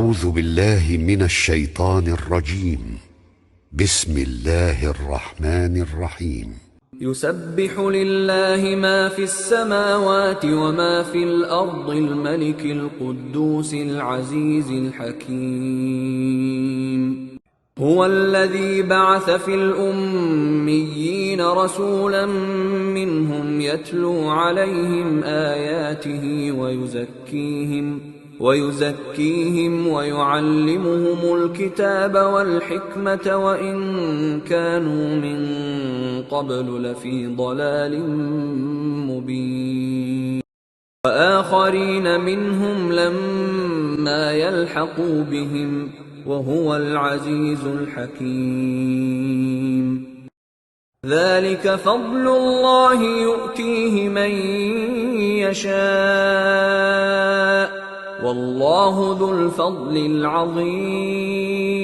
أعوذ بالله من الشيطان الرجيم. بسم الله الرحمن الرحيم. يسبح لله ما في السماوات وما في الأرض الملك القدوس العزيز الحكيم. هو الذي بعث في الأميين رسولا منهم يتلو عليهم آياته ويزكيهم ويعلمهم الكتاب والحكمة وإن كانوا من قبل لفي ضلال مبين. وآخرين منهم لما يلحقوا بهم وهو العزيز الحكيم. ذلك فضل الله يؤتيه من يشاء والله ذو الفضل العظيم.